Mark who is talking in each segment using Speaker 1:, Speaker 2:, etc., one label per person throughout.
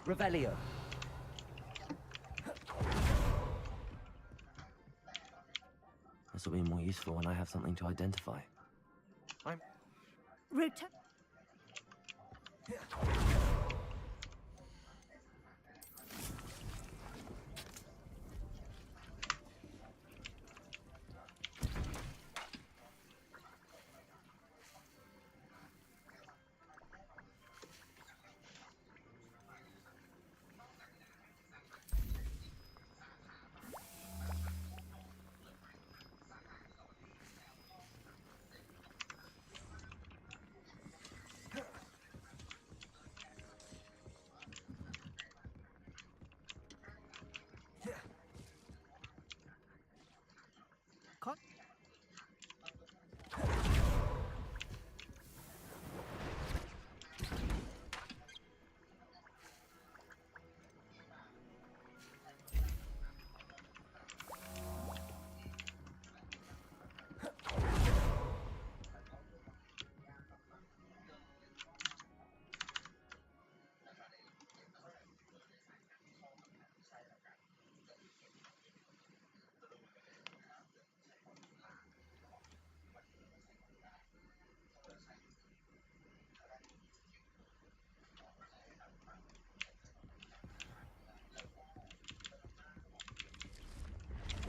Speaker 1: Revelio.
Speaker 2: This will be more useful when I have something to identify.
Speaker 3: Return.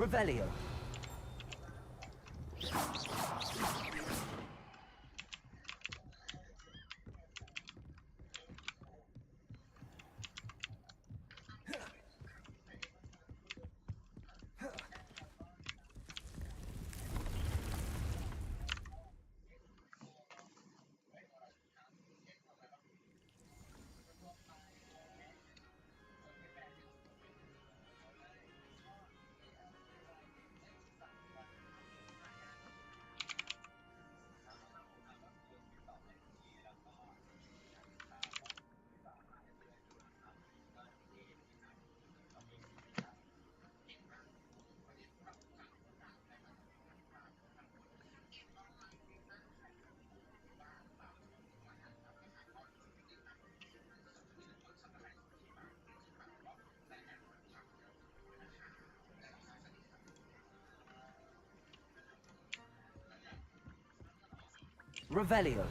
Speaker 1: Revelio. Revelio.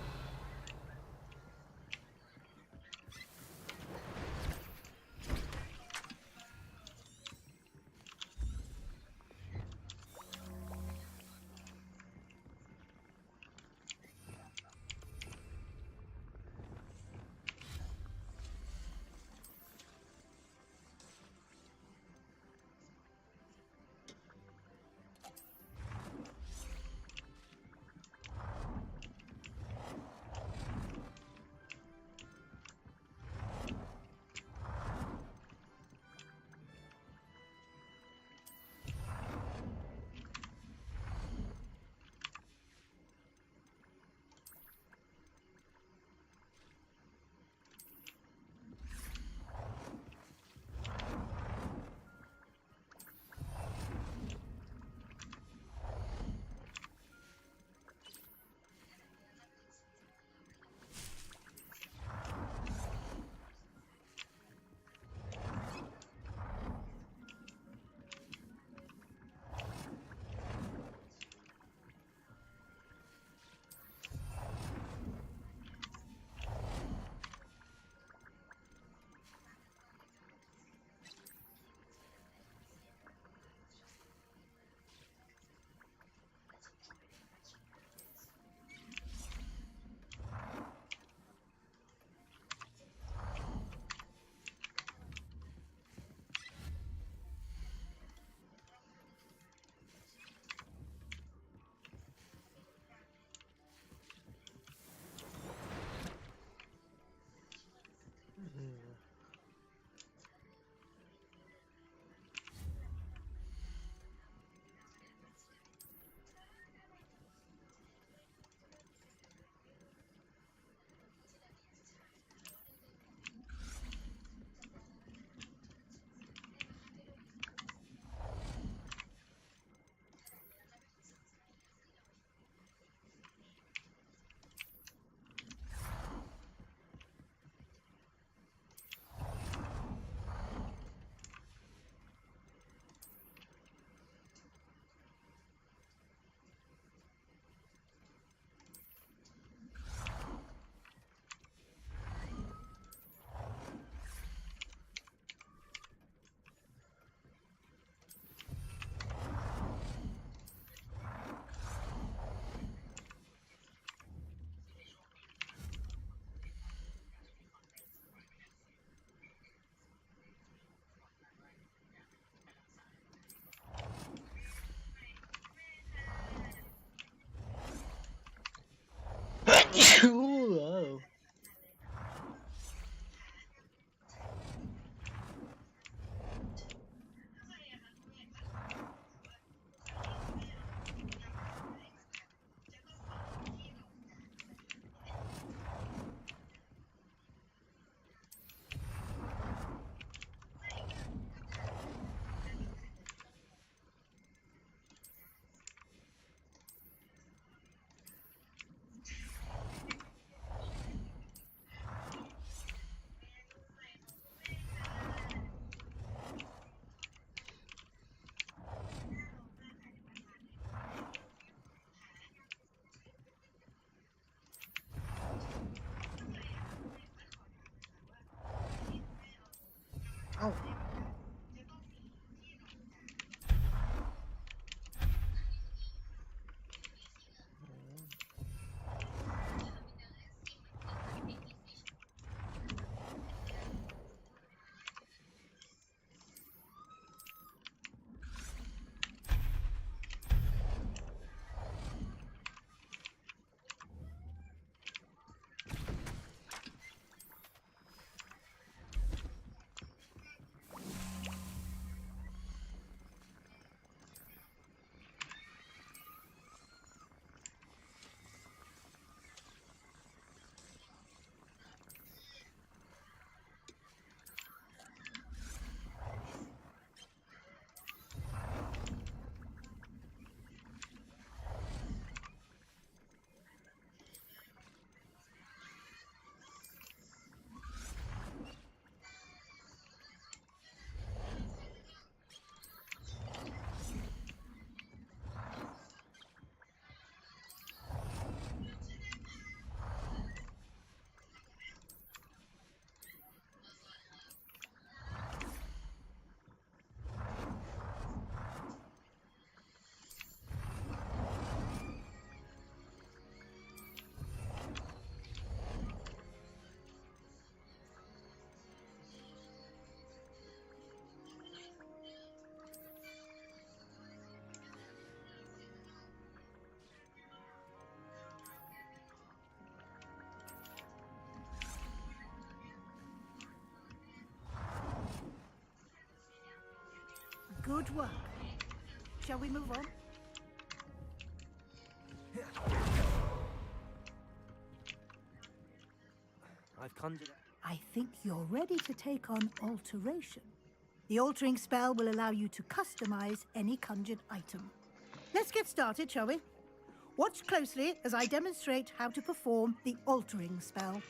Speaker 1: Oh. Good work. Shall we move on?
Speaker 2: I've conjured.
Speaker 1: I think you're ready to take on alteration. The altering spell will allow you to customize any conjured item. Let's get started, shall we? Watch closely as I demonstrate how to perform the altering spell.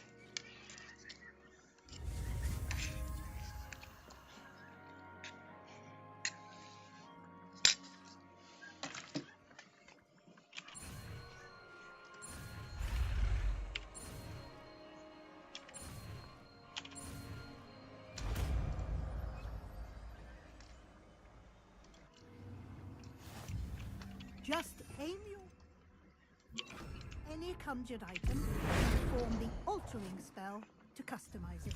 Speaker 1: Just aim any conjured item and perform the altering spell to customize it.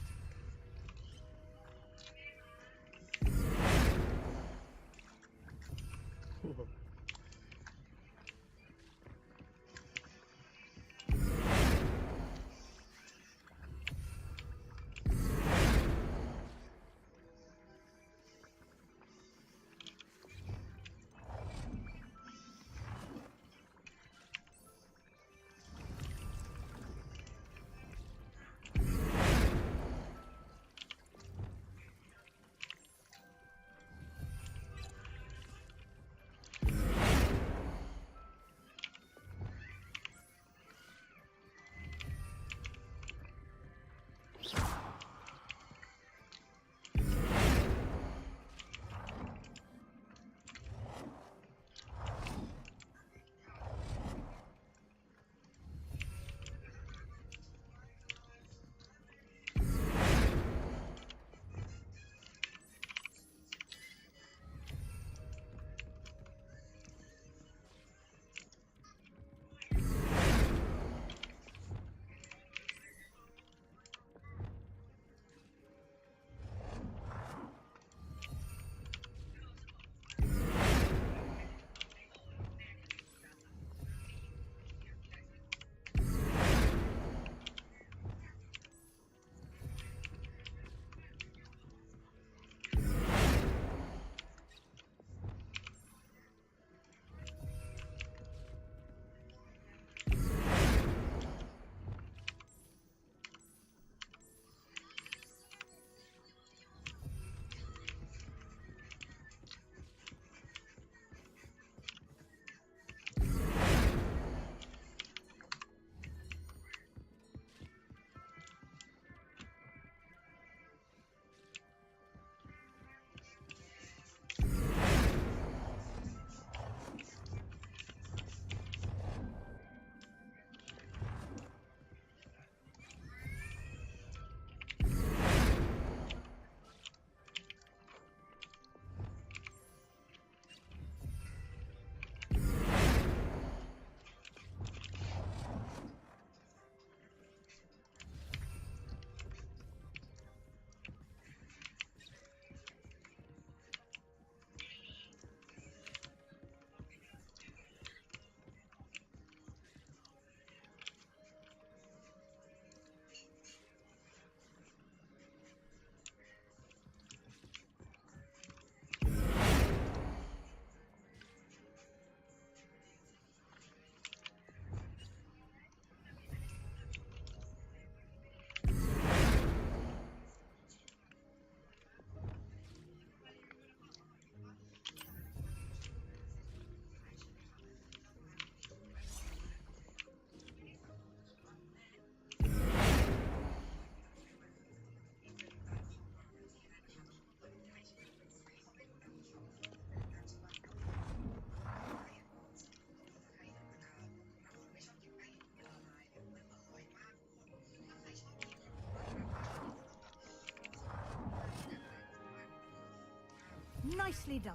Speaker 1: Nicely done.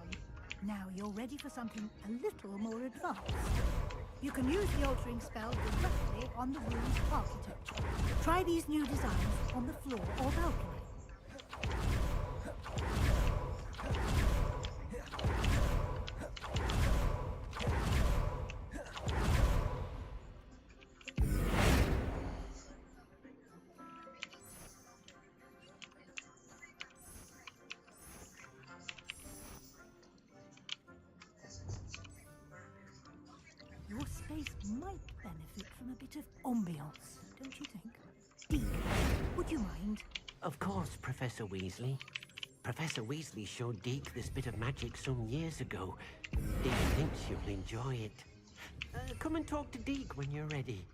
Speaker 1: Now you're ready for something a little more advanced. You can use the altering spell directly on the room's architecture. Try these new designs on the floor or balcony. Your space might benefit from a bit of ambiance, don't you think? Deke, would you mind?
Speaker 3: Of course, Professor Weasley. Professor Weasley showed Deke this bit of magic some years ago. Deke thinks you'll enjoy it. Come and talk to Deke when you're ready.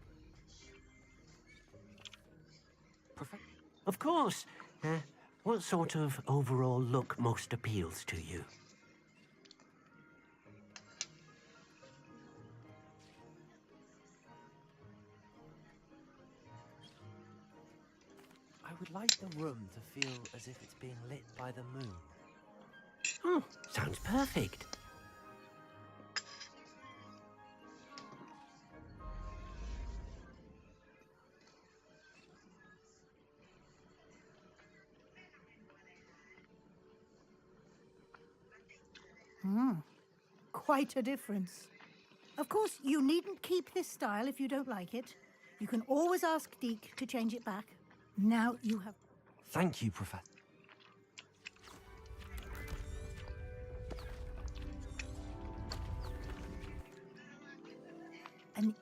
Speaker 3: Of course. What sort of overall look most appeals to you?
Speaker 2: I would like the room to feel as if it's being lit by the moon.
Speaker 3: Oh, sounds perfect.
Speaker 1: Quite a difference. Of course, you needn't keep this style if you don't like it. You can always ask Deke to change it back. Now you have...
Speaker 2: Thank you, Professor.
Speaker 1: an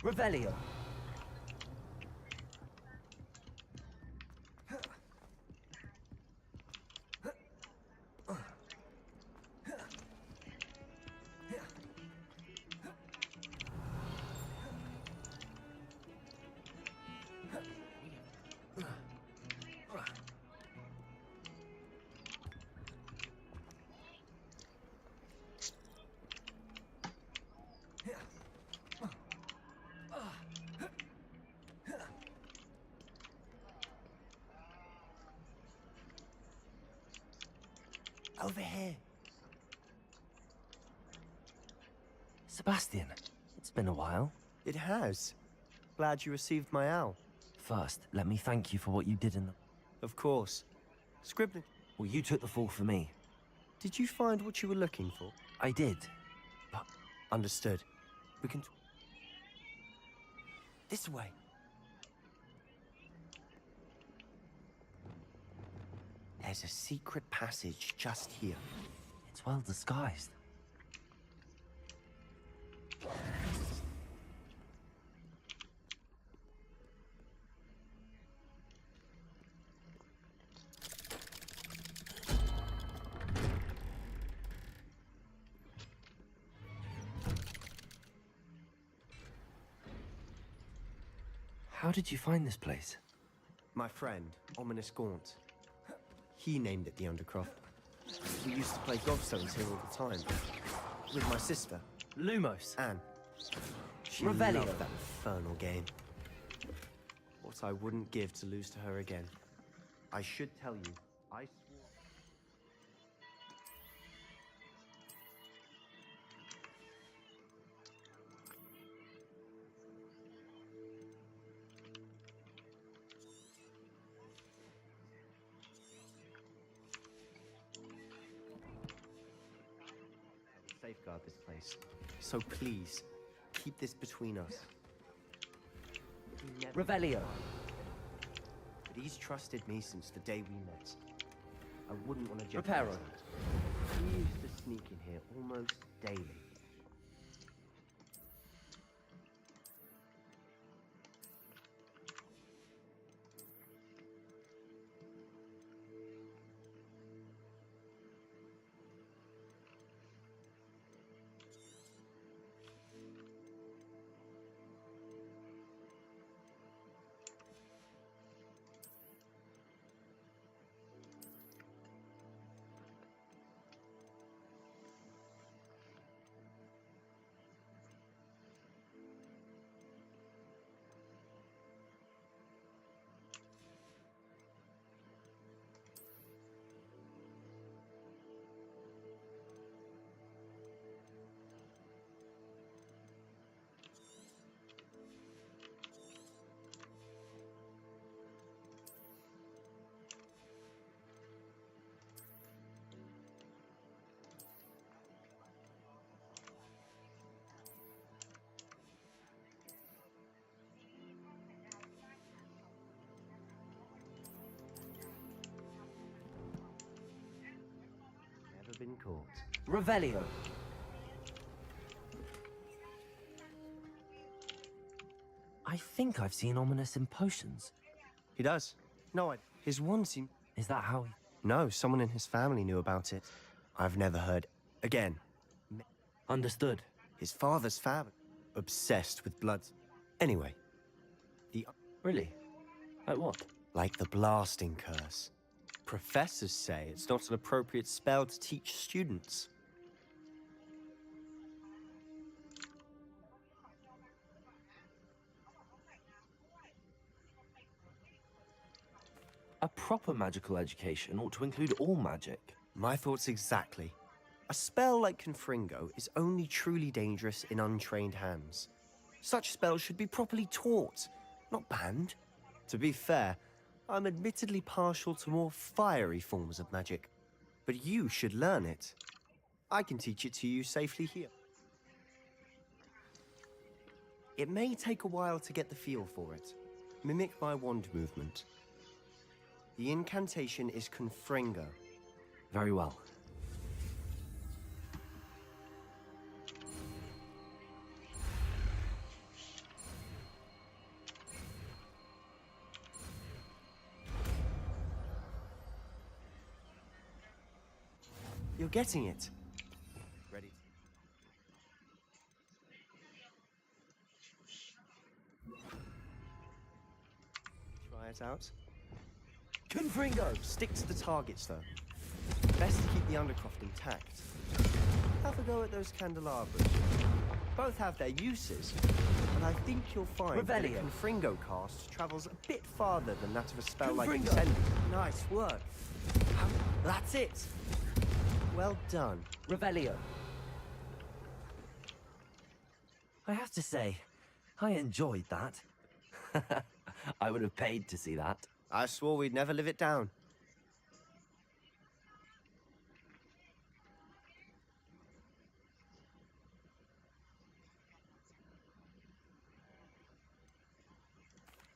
Speaker 2: Revelio. Over here. Sebastian, it's been a while.
Speaker 4: It has. Glad you received my owl.
Speaker 2: First, let me thank you for what you did in the...
Speaker 4: Of course. Scribbling.
Speaker 2: Well, you took the fall for me.
Speaker 4: Did you find what you were looking for?
Speaker 2: I did, but...
Speaker 4: Understood. We can... This way. There's a secret passage just here.
Speaker 2: It's well disguised. How did you find this place?
Speaker 4: My friend, Ominous Gaunt. He named it the Undercroft. We used to play gobstones here all the time. With my sister,
Speaker 2: Lumos.
Speaker 4: Anne. She
Speaker 2: Revelio.
Speaker 4: loved that infernal game. What I wouldn't give to lose to her again. I should tell you, I swore... Safeguard this place. So please, keep this between us.
Speaker 2: Revelio.
Speaker 4: But he's trusted me since the day we met. I wouldn't want to
Speaker 2: Reparo.
Speaker 4: jeopardize that. He used to sneak in here almost daily. been caught.
Speaker 2: Revelio. I think I've seen ominous in potions.
Speaker 4: He does. No, his wand seemed...
Speaker 2: Is that how...
Speaker 4: No, someone in his family knew about it. I've never heard... Again.
Speaker 2: Understood.
Speaker 4: His father's family. Obsessed with blood. Anyway.
Speaker 2: Really? Like what?
Speaker 4: Like the blasting curse. Professors say it's not an appropriate spell to teach students.
Speaker 2: A proper magical education ought to include all magic.
Speaker 4: My thoughts exactly. A spell like Confringo is only truly dangerous in untrained hands. Such spells should be properly taught, not banned. To be fair, I'm admittedly partial to more fiery forms of magic. But you should learn it. I can teach it to you safely here. It may take a while to get the feel for it. Mimic my wand movement. The incantation is Confringo.
Speaker 2: Very well.
Speaker 4: You're getting it. Ready? Try it out. Confringo! Stick to the targets, though. Best to keep the Undercroft intact. Have a go at those candelabras. Both have their uses, but I think you'll find that a
Speaker 2: Revelio.
Speaker 4: Confringo cast travels a bit farther than that of a spell like
Speaker 2: Confringo.
Speaker 4: Ascending. Nice work. That's it. Well done.
Speaker 2: Revelio. I have to say, I enjoyed that. I would have paid to see that.
Speaker 4: I swore we'd never live it down.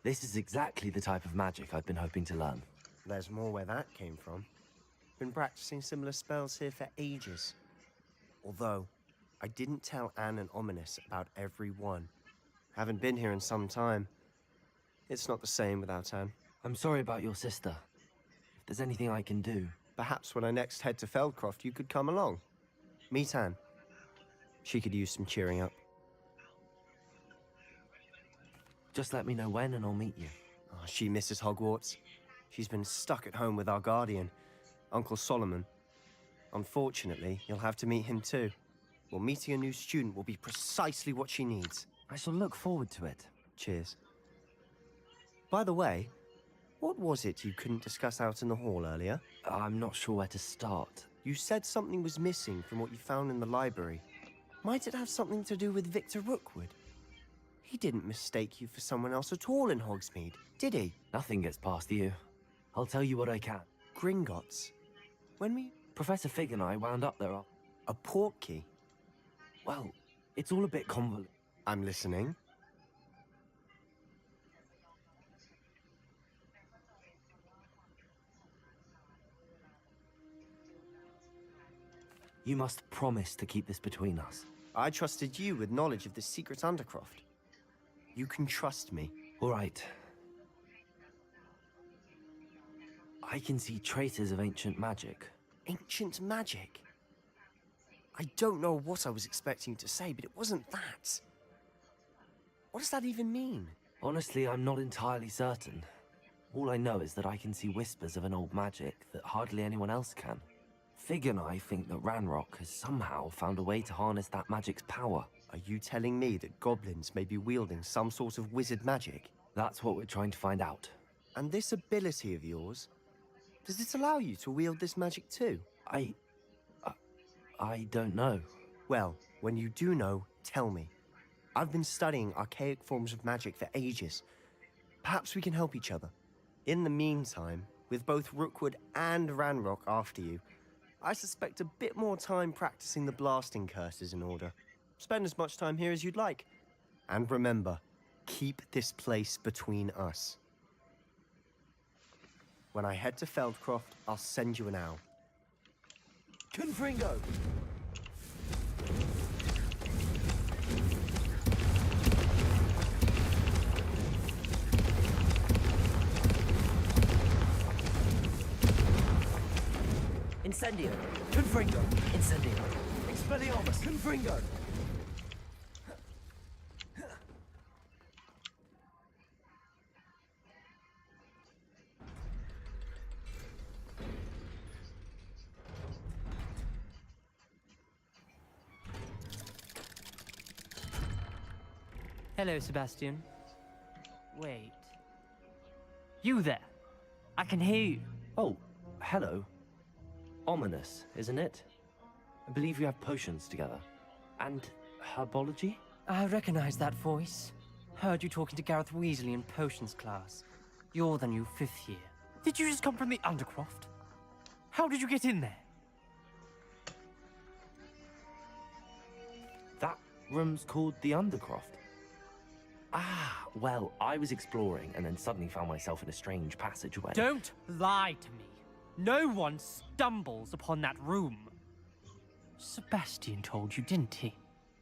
Speaker 2: This is exactly the type of magic I've been hoping to learn.
Speaker 4: There's more where that came from. Been practicing similar spells here for ages. Although, I didn't tell Anne and Ominous about every one. Haven't been here in some time. It's not the same without Anne.
Speaker 2: I'm sorry about your sister. If there's anything I can do...
Speaker 4: Perhaps when I next head to Feldcroft, you could come along. Meet Anne. She could use some cheering up.
Speaker 2: Just let me know when and I'll meet you.
Speaker 4: Oh, she misses Hogwarts. She's been stuck at home with our guardian, Uncle Solomon. Unfortunately, you'll have to meet him too. Well, meeting a new student will be precisely what she needs.
Speaker 2: I shall look forward to it.
Speaker 4: Cheers. By the way, what was it you couldn't discuss out in the hall earlier?
Speaker 2: I'm not sure where to start.
Speaker 4: You said something was missing from what you found in the library. Might it have something to do with Victor Rookwood? He didn't mistake you for someone else at all in Hogsmeade, did he?
Speaker 2: Nothing gets past you. I'll tell you what I can.
Speaker 4: Gringotts. When we...
Speaker 2: Professor Fig and I wound up there.
Speaker 4: A portkey?
Speaker 2: Well, it's all a bit convoluted.
Speaker 4: I'm listening.
Speaker 2: You must promise to keep this between us.
Speaker 4: I trusted you with knowledge of the secret Undercroft. You can trust me.
Speaker 2: All right. I can see traces of ancient magic.
Speaker 4: Ancient magic? I don't know what I was expecting you to say, but it wasn't that. What does that even mean?
Speaker 2: Honestly, I'm not entirely certain. All I know is that I can see whispers of an old magic that hardly anyone else can. Fig and I think that Ranrock has somehow found a way to harness that magic's power.
Speaker 4: Are you telling me that goblins may be wielding some sort of wizard magic?
Speaker 2: That's what we're trying to find out.
Speaker 4: And this ability of yours, does it allow you to wield this magic too?
Speaker 2: I don't know.
Speaker 4: Well, when you do know, tell me. I've been studying archaic forms of magic for ages. Perhaps we can help each other. In the meantime, with both Rookwood and Ranrock after you, I suspect a bit more time practicing the blasting curse is in order. Spend as much time here as you'd like. And remember, keep this place between us. When I head to Feldcroft, I'll send you an owl.
Speaker 2: Confringo! Incendio! Confringo! Incendio! Expelliarmus! Confringo!
Speaker 5: Hello, Sebastian. Wait. You there? I can hear you.
Speaker 2: Oh, hello. Ominous, isn't it? I believe you have potions together. And herbology?
Speaker 5: I recognize that voice. Heard you talking to Gareth Weasley in potions class. You're the new 5th year. Did you just come from the Undercroft? How did you get in there?
Speaker 2: That room's called the Undercroft. Ah, well, I was exploring and then suddenly found myself in a strange passageway.
Speaker 5: Don't lie to me. No one stumbles upon that room. Sebastian told you, didn't he?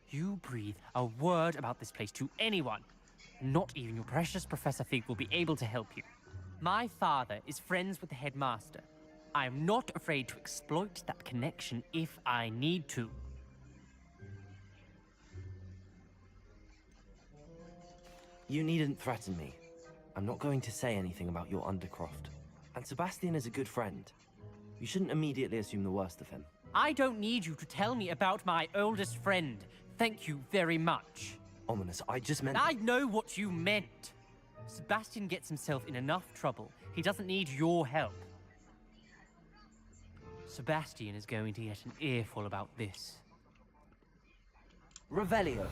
Speaker 5: You breathe a word about this place to anyone. Not even your precious Professor Fig will be able to help you. My father is friends with the headmaster. I am not afraid to exploit that connection if I need to.
Speaker 2: You needn't threaten me. I'm not going to say anything about your Undercroft. And Sebastian is a good friend. You shouldn't immediately assume the worst of him.
Speaker 5: I don't need you to tell me about my oldest friend. Thank you very much.
Speaker 2: Ominous, I just meant...
Speaker 5: I know what you meant. Sebastian gets himself in enough trouble. He doesn't need your help. Sebastian is going to get an earful about this.
Speaker 2: Revelio.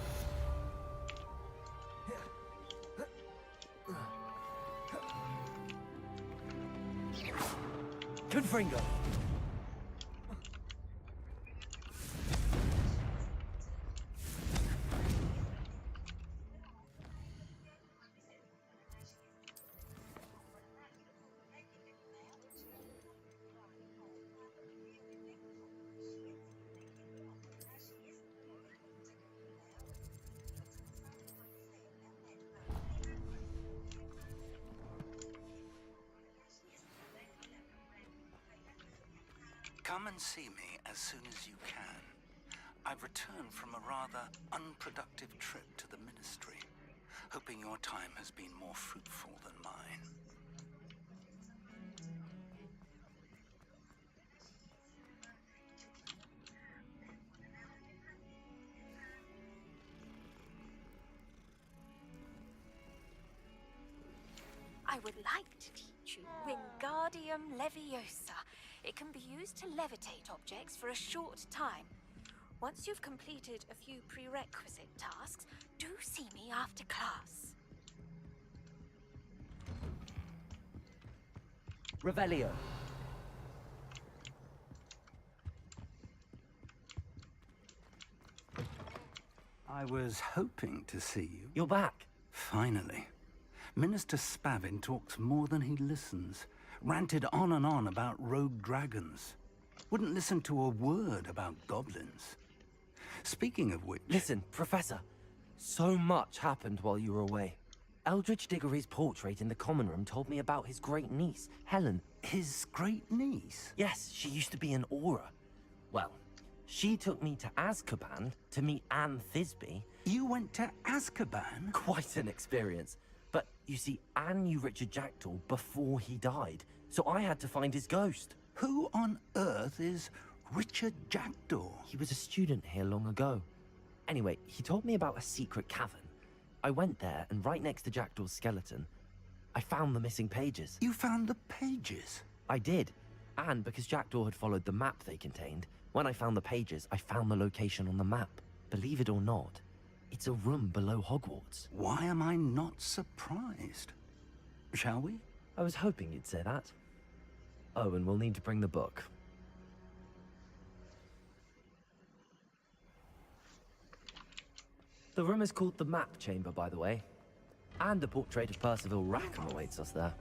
Speaker 2: Confringo.
Speaker 6: Come and see me as soon as you can. I've returned from a rather unproductive trip to the Ministry, hoping your time has been more fruitful than mine.
Speaker 7: I would like to teach you Wingardium Leviosa. It can be used to levitate objects for a short time. Once you've completed a few prerequisite tasks, do see me after class.
Speaker 2: Revelio.
Speaker 6: I was hoping to see you.
Speaker 2: You're back.
Speaker 6: Finally. Minister Spavin talks more than he listens. Ranted on and on about rogue dragons. Wouldn't listen to a word about goblins. Speaking of which...
Speaker 2: Listen, Professor. So much happened while you were away. Eldridge Diggory's portrait in the common room told me about his great niece, Helen.
Speaker 6: His great niece?
Speaker 2: Yes, she used to be an Auror. Well, she took me to Azkaban to meet Anne Thisbe.
Speaker 6: You went to Azkaban?
Speaker 2: Quite an experience. But, you see, Anne knew Richard Jackdaw before he died, so I had to find his ghost.
Speaker 6: Who on earth is Richard Jackdaw?
Speaker 2: He was a student here long ago. Anyway, he told me about a secret cavern. I went there, and right next to Jackdaw's skeleton, I found the missing pages.
Speaker 6: You found the pages?
Speaker 2: I did. And because Jackdaw had followed the map they contained, when I found the pages, I found the location on the map. Believe it or not, it's a room below Hogwarts.
Speaker 6: Why am I not surprised? Shall we?
Speaker 2: I was hoping you'd say that. Oh, and we'll need to bring the book. The room is called the Map Chamber, by the way. And a portrait of Percival Rackham awaits us there.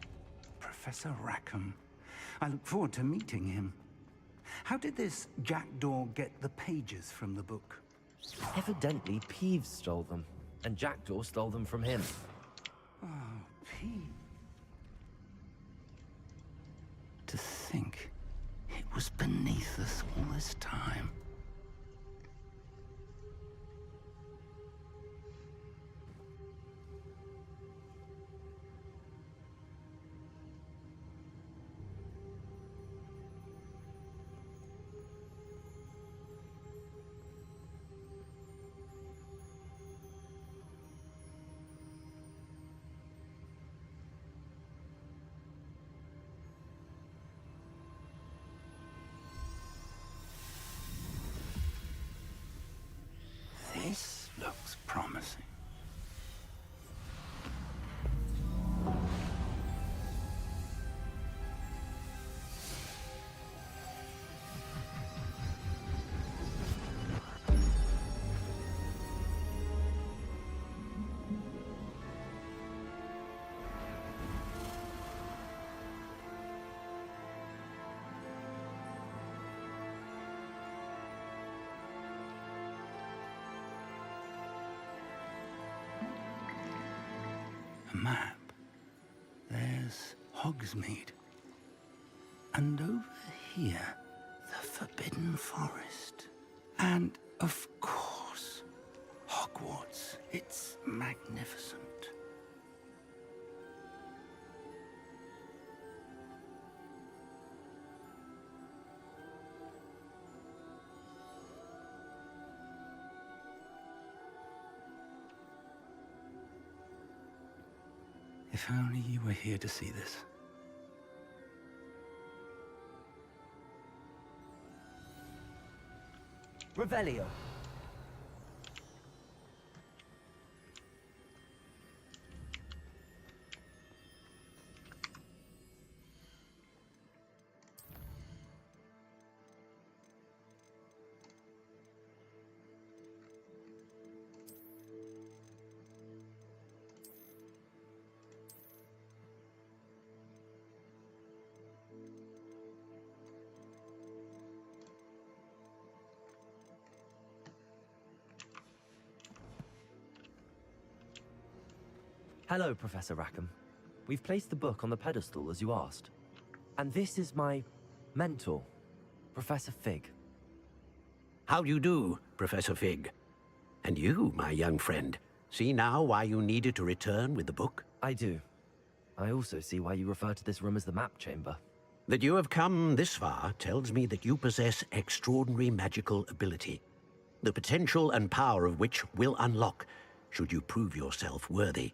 Speaker 6: Professor Rackham. I look forward to meeting him. How did this jackdaw get the pages from the book?
Speaker 2: Evidently, Peeves stole them, and Jackdaw stole them from him.
Speaker 6: Oh, Pete. To think it was beneath us all this time. This looks promising. A map. There's Hogsmeade. And over here, the Forbidden Forest. And, of course, Hogwarts. It's magnificent. If only you were here to see this.
Speaker 2: Revelio. Hello, Professor Rackham. We've placed the book on the pedestal as you asked. And this is my mentor, Professor Fig.
Speaker 3: How do you do, Professor Fig? And you, my young friend, see now why you needed to return with the book?
Speaker 2: I do. I also see why you refer to this room as the map chamber.
Speaker 3: That you have come this far tells me that you possess extraordinary magical ability, the potential and power of which will unlock should you prove yourself worthy.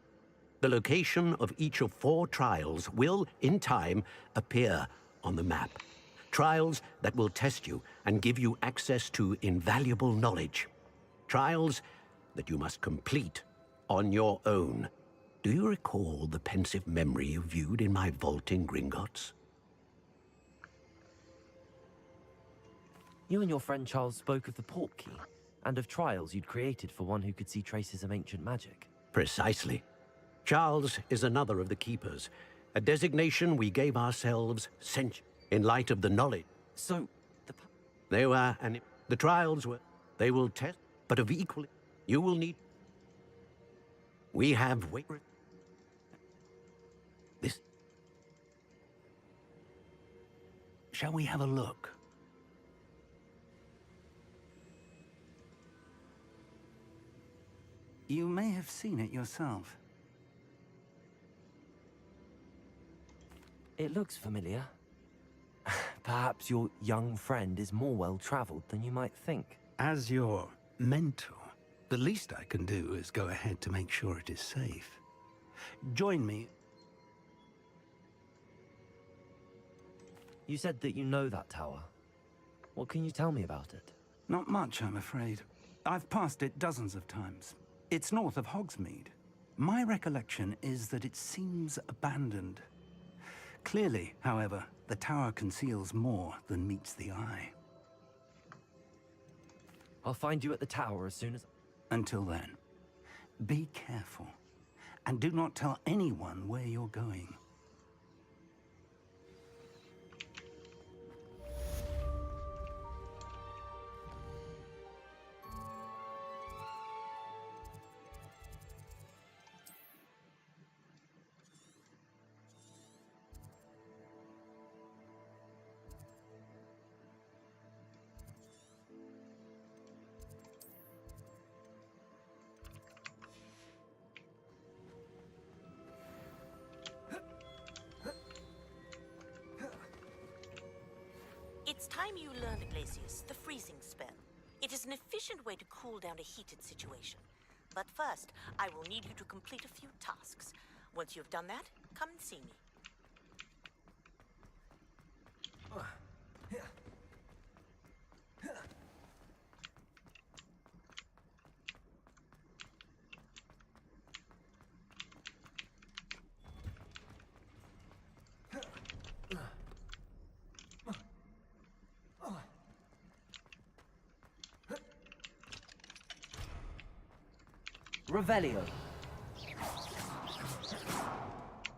Speaker 3: The location of each of 4 trials will, in time, appear on the map. Trials that will test you and give you access to invaluable knowledge. Trials that you must complete on your own. Do you recall the pensive memory you viewed in my vault in Gringotts?
Speaker 2: You and your friend Charles spoke of the port key, and of trials you'd created for one who could see traces of ancient magic.
Speaker 3: Precisely. Charles is another of the Keepers, a designation we gave ourselves in light of the knowledge.
Speaker 2: So,
Speaker 3: They were, and the trials were, they will test, but of equal, you will need. We have this.
Speaker 6: Shall we have a look? You may have seen it yourself.
Speaker 2: it looks familiar. Perhaps your young friend is more well-traveled than you might think.
Speaker 6: As your mentor, the least I can do is go ahead to make sure it is safe. Join me.
Speaker 2: You said that you know that tower. What can you tell me about it?
Speaker 6: Not much, I'm afraid. I've passed it dozens of times. It's north of Hogsmeade. My recollection is that it seems abandoned. Clearly, however, the tower conceals more than meets the eye.
Speaker 2: I'll find you at the tower as soon as...
Speaker 6: Until then, be careful, and do not tell anyone where you're going.
Speaker 8: It's time you learned, Glacius, the freezing spell. It is an efficient way to cool down a heated situation. But first, I will need you to complete a few tasks. Once you have done that, come and see me.
Speaker 2: Revelio.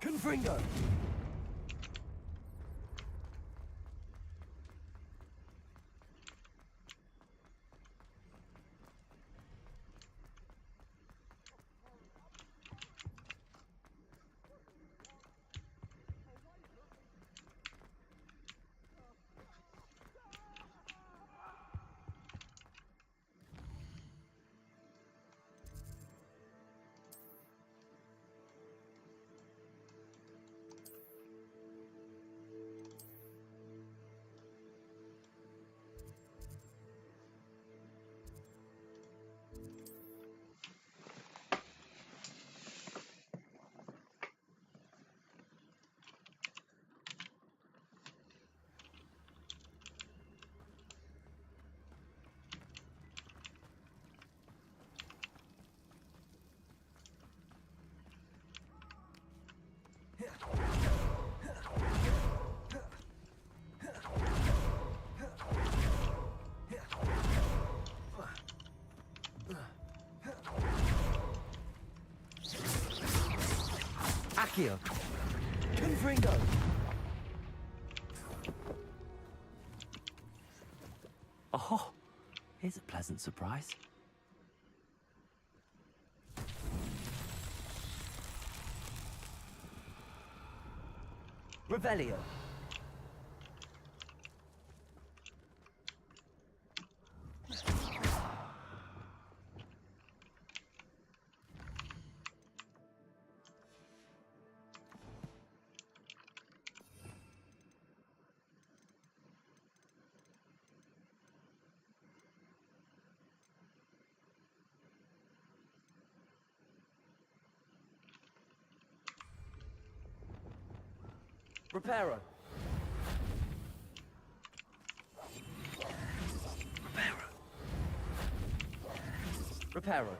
Speaker 2: Confringo. Accio. Confringo. Oh, here's a pleasant surprise. Revelio. Reparo. Reparo.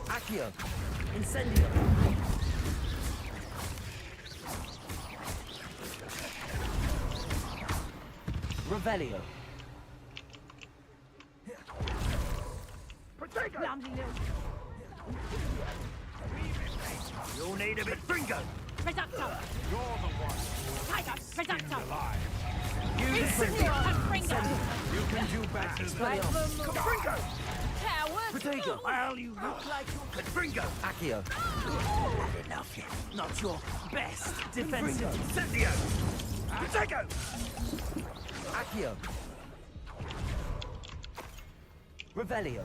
Speaker 2: Accio. Incendio. Revelio.
Speaker 1: Clumsy little...
Speaker 3: You'll need a bit Fringo.
Speaker 1: Reducto!
Speaker 9: You're the one
Speaker 1: Tiger! Reducto!
Speaker 9: alive.
Speaker 1: Incendio! Confringo!
Speaker 9: You can do better than
Speaker 3: Fringo!
Speaker 1: Coward!
Speaker 2: Protego.
Speaker 3: Well, you look like you're Fringo.
Speaker 2: Accio.
Speaker 3: Not enough yet.
Speaker 2: Not your best defensive.
Speaker 3: Incendio! Protego!
Speaker 2: Accio. Revelio.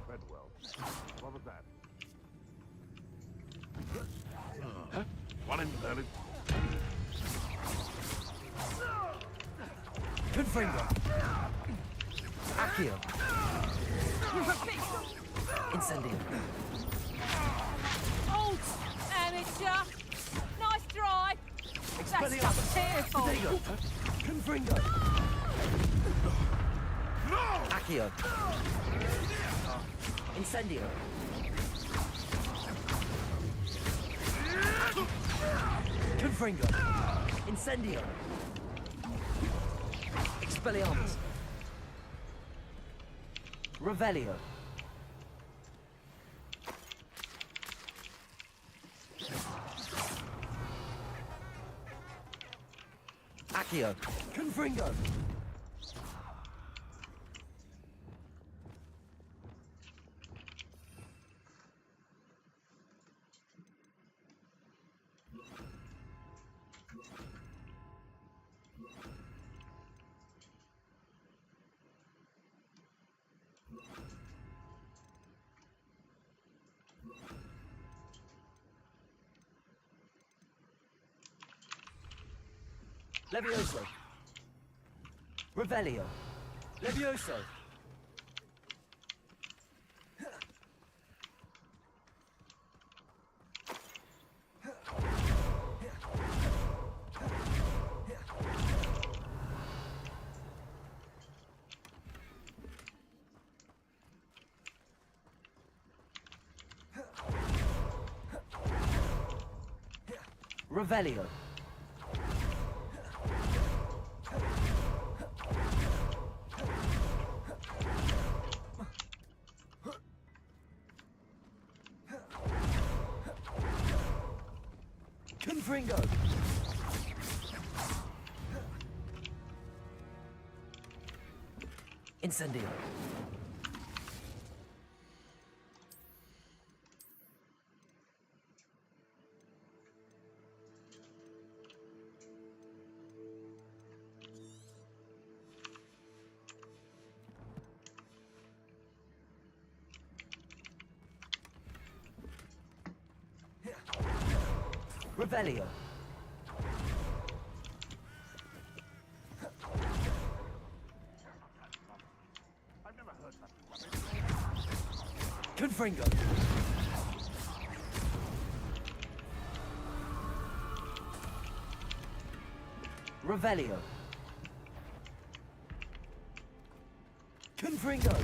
Speaker 9: Bedwell. What was that? One inverted.
Speaker 2: Confringo. Accio. Incendio.
Speaker 10: Old amateur. Nice drive. That's stuff's tearful.
Speaker 2: Protego. Confringo. Accio. Incendio. Confringo. Incendio. Expelliarmus. Revelio. Accio. Confringo. Levioso. Revelio. Levioso. Revelio. Confringo. Incendio. Revelio.
Speaker 9: I've never heard that.
Speaker 2: Confringo. Revelio. Confringo.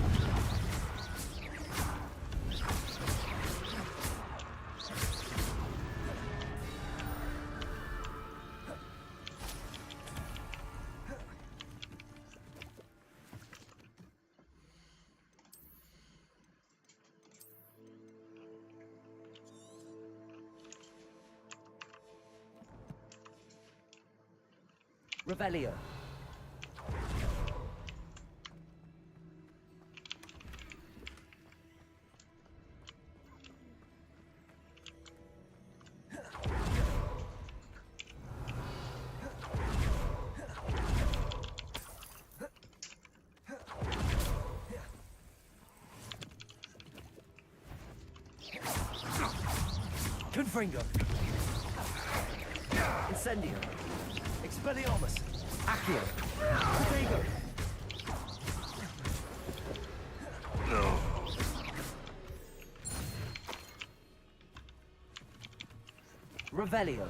Speaker 2: Revelio. Confringo. Incendio. Expelliarmus. Accio. Protego. Revelio.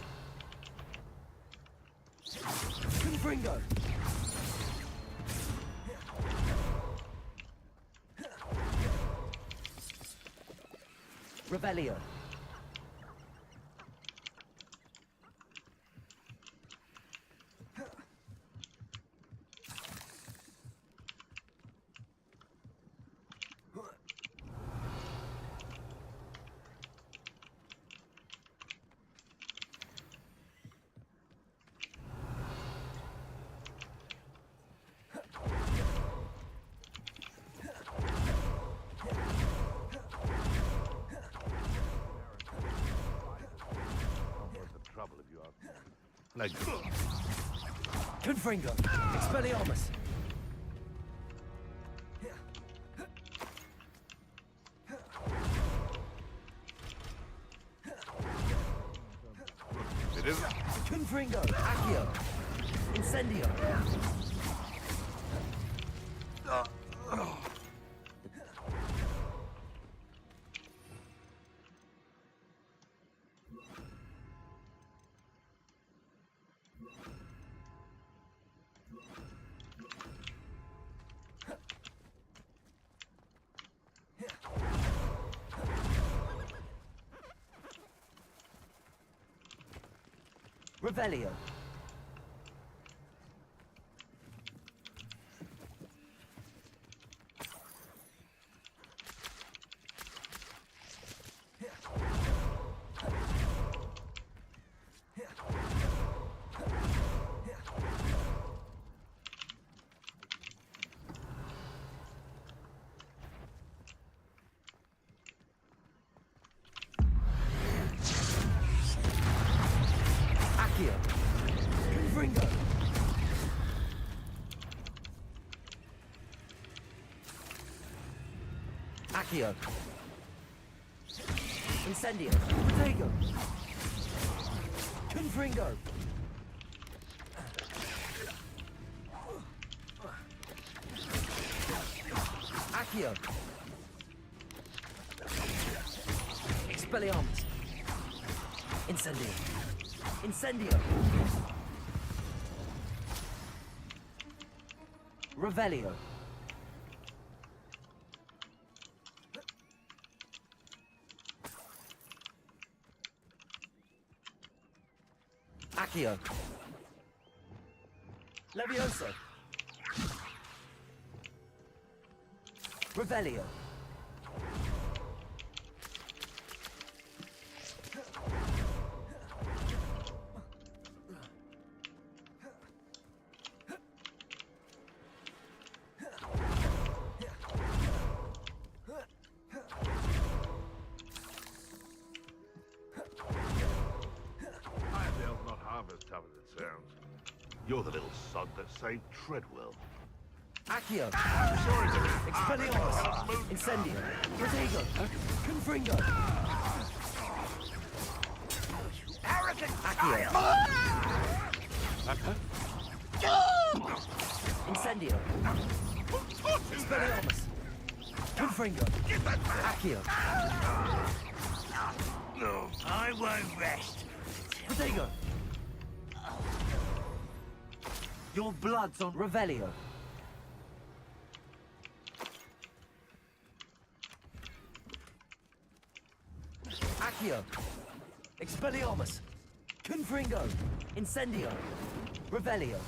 Speaker 2: Confringo. Revelio.
Speaker 9: Trouble if you ask me.
Speaker 2: Confringo. Expelliarmus.
Speaker 9: It isn't.
Speaker 2: Confringo. Accio. Incendio. Revelio. Accio. Confringo. Accio. Incendio. Protego. Confringo. Accio. Expelliarmus. Incendio. Incendio. Revelio. Accio. Levioso. Revelio.
Speaker 9: Irondale's not half as tough as it sounds. You're the little sod that saved Treadwell.
Speaker 2: Accio.
Speaker 9: Sorry,
Speaker 2: Expelliarmus. Incendio. Protego. Confringo.
Speaker 9: arrogant
Speaker 2: Accio. Incendio. Expelliarmus. Confringo. Accio.
Speaker 9: No, I won't rest.
Speaker 2: Protego. Your blood's on Revelio. Accio. Expelliarmus. Confringo. Incendio. Revelio.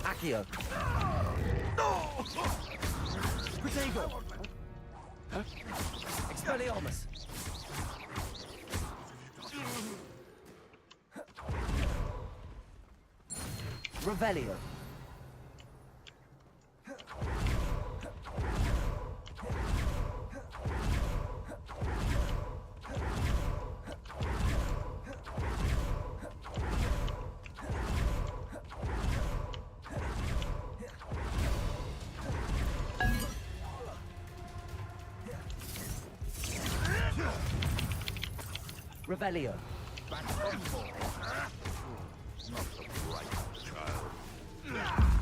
Speaker 2: Accio. Protego. Expelliarmus. Revelio. Revelio.
Speaker 9: Not so bright, child.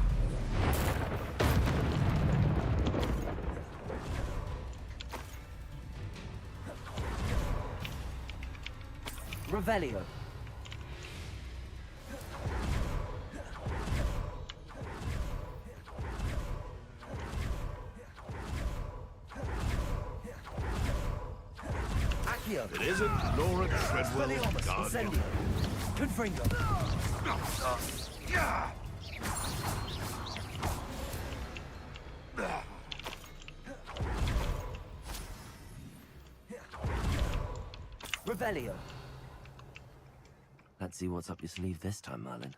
Speaker 2: Revelio. Accio.
Speaker 9: It isn't Laura Treadwell's
Speaker 2: Expelliarmus.
Speaker 9: guardian.
Speaker 2: Incendio. Confringo. Revelio. Let's see what's up your sleeve this time, Merlin.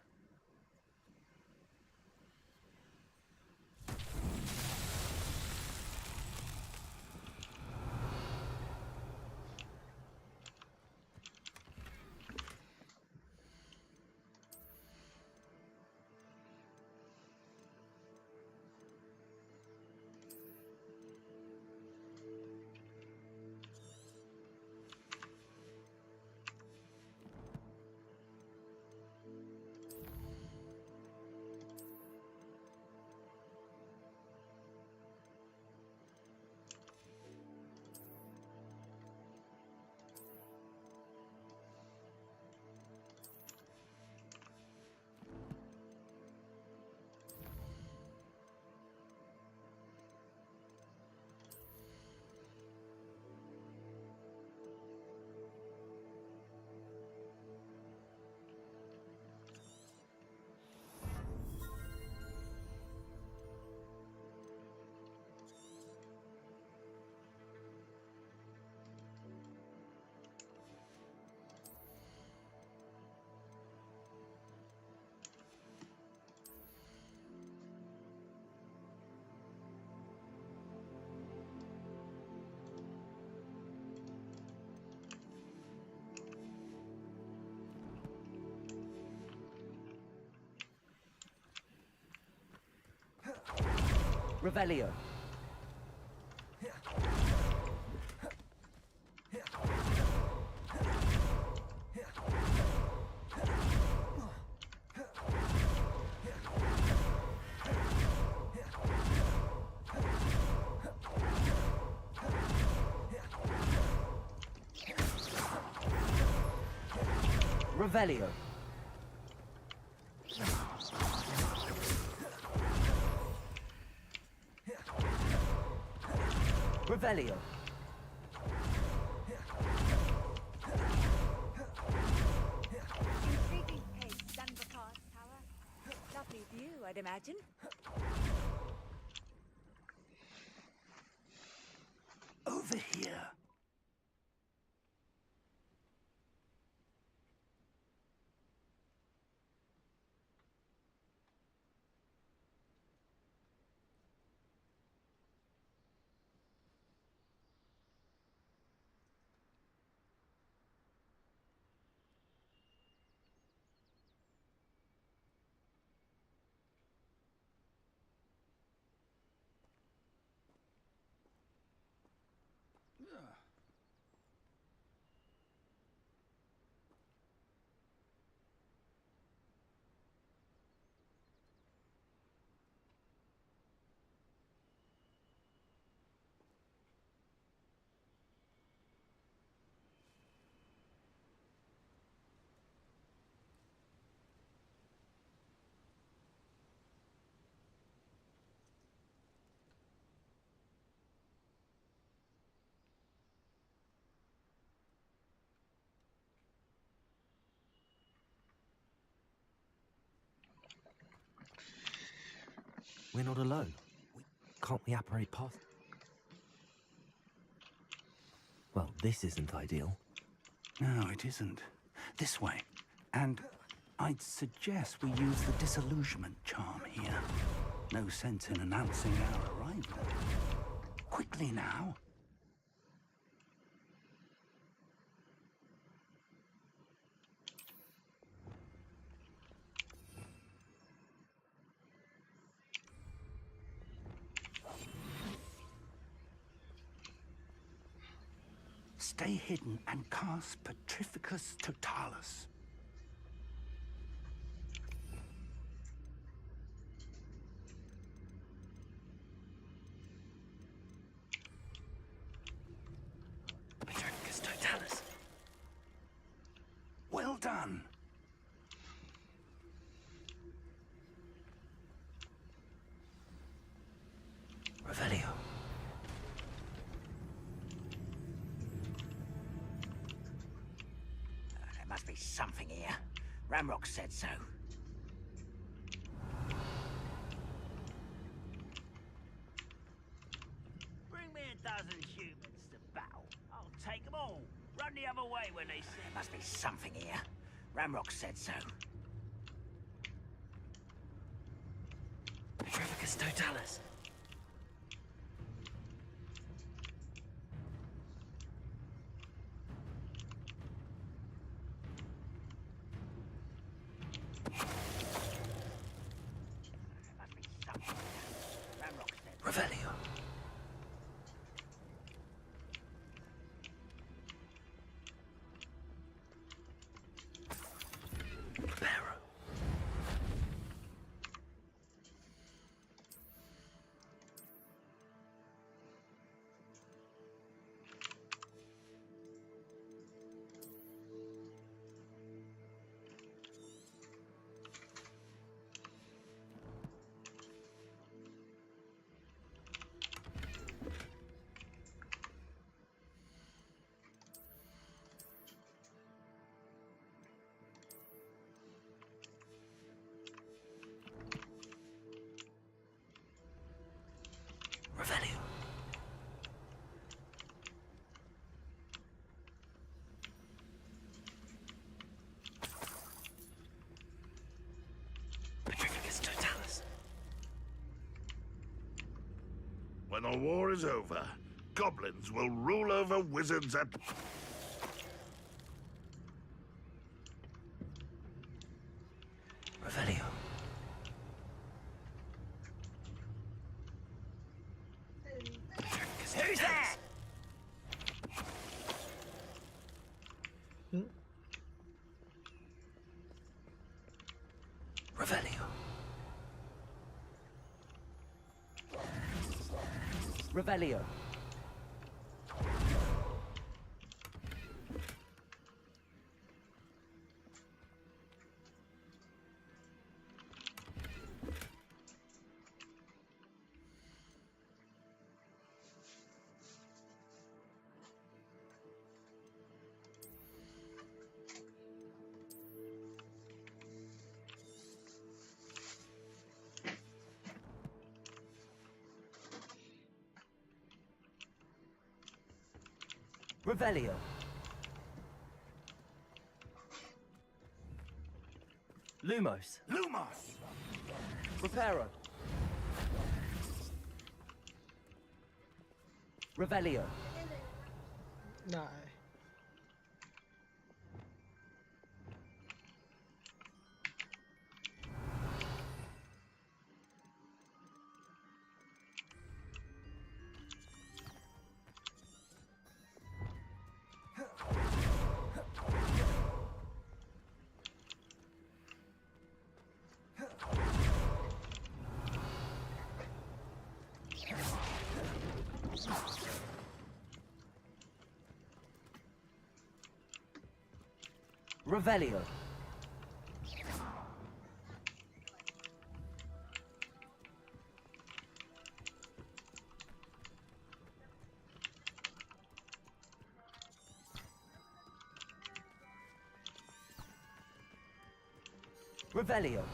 Speaker 2: Revelio. Revelio. Revelio.
Speaker 10: Intriguing place, Dunbarcast Tower. Lovely view, I'd imagine.
Speaker 6: Over here.
Speaker 2: We're not alone. Can't we apparate past? Well, this isn't ideal.
Speaker 6: No, it isn't. This way. And I'd suggest we use the disillusionment charm here. No sense in announcing our arrival. Quickly now. Stay hidden and cast Petrificus Totalis.
Speaker 2: Petrificus Totalis.
Speaker 6: Well done.
Speaker 2: Revelio.
Speaker 11: There must be something here. Ramrock said so.
Speaker 12: Bring me a dozen humans to battle. I'll take them all. Run the other way when they see
Speaker 11: There must be something here. Ramrock said so.
Speaker 2: Petrificus Totalis.
Speaker 11: There must be something here. Ramrock said so.
Speaker 2: Revelio. Libero. Revelio. Petrificus Totalis.
Speaker 9: When the war is over, goblins will rule over wizards and...
Speaker 2: Revelio.
Speaker 12: Who's there?
Speaker 2: Revelio. Revelio. Revelio. Lumos.
Speaker 12: Lumos!
Speaker 2: Reparo. Revelio.
Speaker 13: No.
Speaker 2: Revelio. Revelio.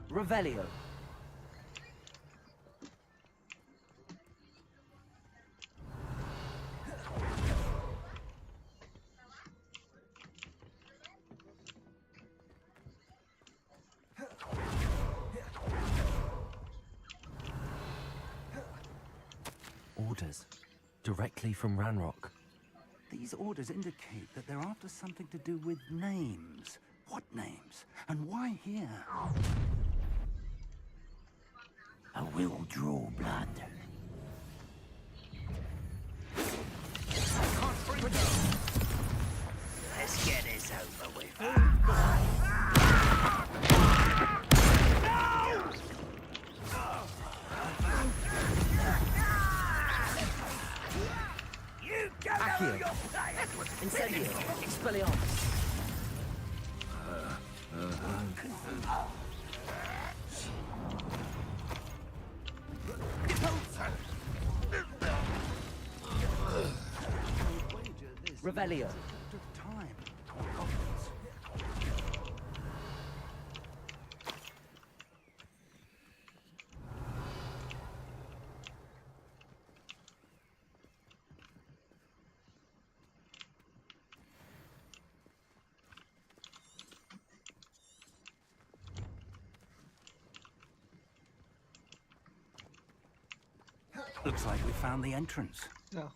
Speaker 2: Revelio. Orders. Directly from Ranrock.
Speaker 6: These orders indicate that they're after something to do with names. What names? And why here?
Speaker 12: I will draw blood. Let's get this over with. You don't know who you're playing with.
Speaker 2: Incendio. Expelliarmus. Revelio.
Speaker 6: Took time. Looks like we found the entrance.
Speaker 13: No.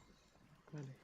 Speaker 13: Really.